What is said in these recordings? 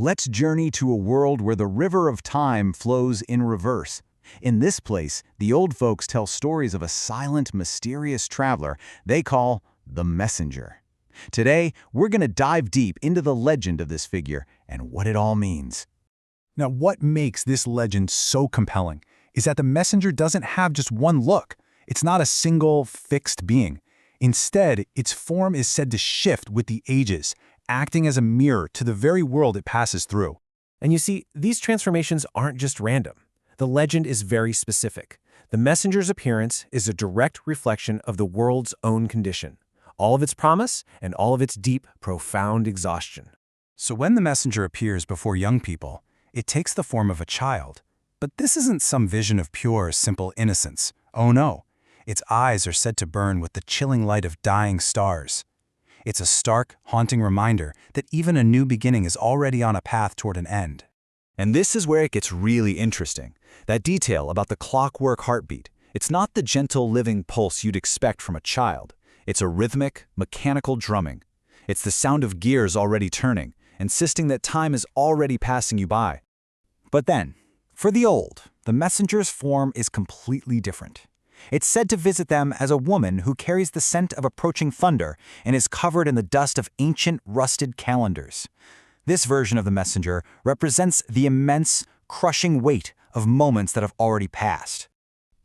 Let's journey to a world where the river of time flows in reverse. In this place, the old folks tell stories of a silent, mysterious traveler they call the Messenger. Today, we're going to dive deep into the legend of this figure and what it all means. Now, what makes this legend so compelling is that the messenger doesn't have just one look. It's not a single, fixed being. Instead, its form is said to shift with the ages, acting as a mirror to the very world it passes through. And you see, these transformations aren't just random. The legend is very specific. The messenger's appearance is a direct reflection of the world's own condition, all of its promise and all of its deep, profound exhaustion. So when the messenger appears before young people, it takes the form of a child. But this isn't some vision of pure, simple innocence. Oh no. Its eyes are said to burn with the chilling light of dying stars. It's a stark, haunting reminder that even a new beginning is already on a path toward an end. And this is where it gets really interesting. That detail about the clockwork heartbeat. It's not the gentle living pulse you'd expect from a child. It's a rhythmic, mechanical drumming. It's the sound of gears already turning, insisting that time is already passing you by. But then, for the old, the messenger's form is completely different. It's said to visit them as a woman who carries the scent of approaching thunder and is covered in the dust of ancient, rusted calendars. This version of the messenger represents the immense, crushing weight of moments that have already passed.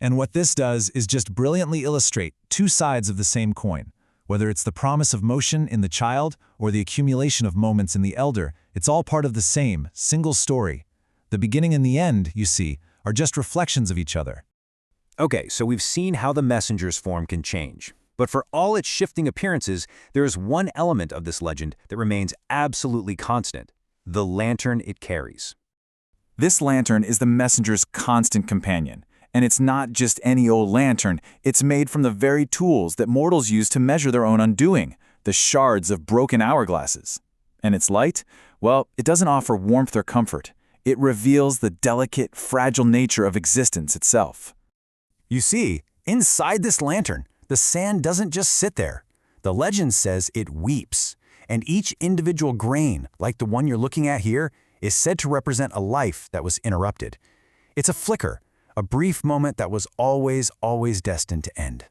And what this does is just brilliantly illustrate two sides of the same coin. Whether it's the promise of motion in the child or the accumulation of moments in the elder, it's all part of the same, single story. The beginning and the end, you see, are just reflections of each other. Okay, so we've seen how the messenger's form can change. But for all its shifting appearances, there is one element of this legend that remains absolutely constant: the lantern it carries. This lantern is the messenger's constant companion. And it's not just any old lantern, it's made from the very tools that mortals use to measure their own undoing, the shards of broken hourglasses. And its light? Well, it doesn't offer warmth or comfort. It reveals the delicate, fragile nature of existence itself. You see, inside this lantern, the sand doesn't just sit there. The legend says it weeps, and each individual grain, like the one you're looking at here, is said to represent a life that was interrupted. It's a flicker, a brief moment that was always destined to end.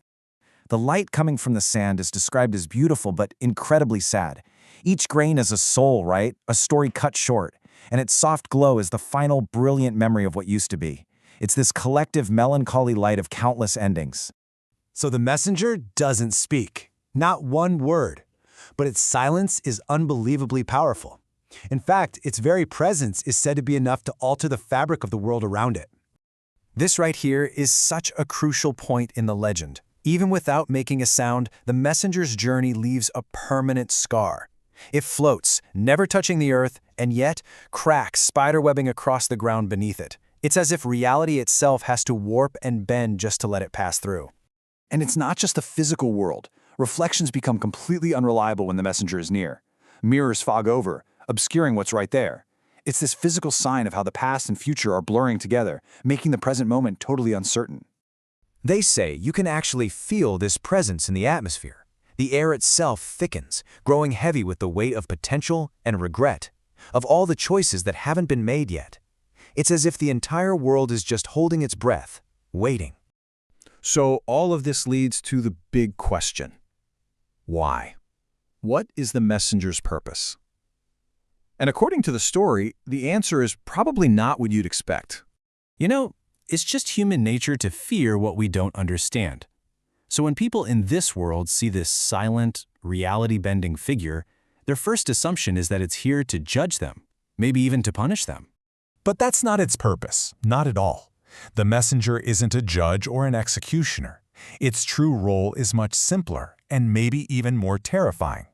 The light coming from the sand is described as beautiful but incredibly sad. Each grain is a soul, right? A story cut short, and its soft glow is the final brilliant memory of what used to be. It's this collective melancholy light of countless endings. So the messenger doesn't speak, not one word, but its silence is unbelievably powerful. In fact, its very presence is said to be enough to alter the fabric of the world around it. This right here is such a crucial point in the legend. Even without making a sound, the messenger's journey leaves a permanent scar. It floats, never touching the earth, and yet cracks spiderwebbing across the ground beneath it. It's as if reality itself has to warp and bend just to let it pass through. And it's not just the physical world. Reflections become completely unreliable when the messenger is near. Mirrors fog over, obscuring what's right there. It's this physical sign of how the past and future are blurring together, making the present moment totally uncertain. They say you can actually feel this presence in the atmosphere. The air itself thickens, growing heavy with the weight of potential and regret, of all the choices that haven't been made yet. It's as if the entire world is just holding its breath, waiting. So all of this leads to the big question. Why? What is the messenger's purpose? And according to the story, the answer is probably not what you'd expect. You know, it's just human nature to fear what we don't understand. So when people in this world see this silent, reality-bending figure, their first assumption is that it's here to judge them, maybe even to punish them. But that's not its purpose, not at all. The messenger isn't a judge or an executioner. Its true role is much simpler and maybe even more terrifying.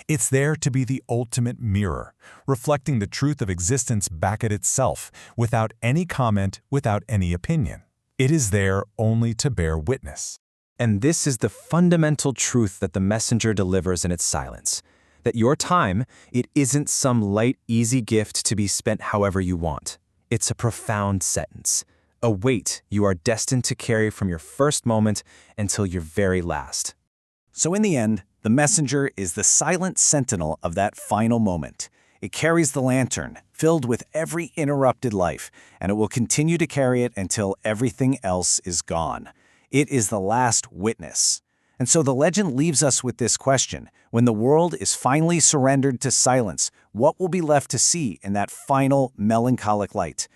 It's there to be the ultimate mirror, reflecting the truth of existence back at itself, without any comment, without any opinion. It is there only to bear witness. And this is the fundamental truth that the messenger delivers in its silence. That your time, it isn't some light, easy gift to be spent however you want. It's a profound sentence, a weight you are destined to carry from your first moment until your very last. So in the end, the messenger is the silent sentinel of that final moment. It carries the lantern, filled with every interrupted life, and it will continue to carry it until everything else is gone. It is the last witness. And so the legend leaves us with this question: when the world is finally surrendered to silence, what will be left to see in that final melancholic light?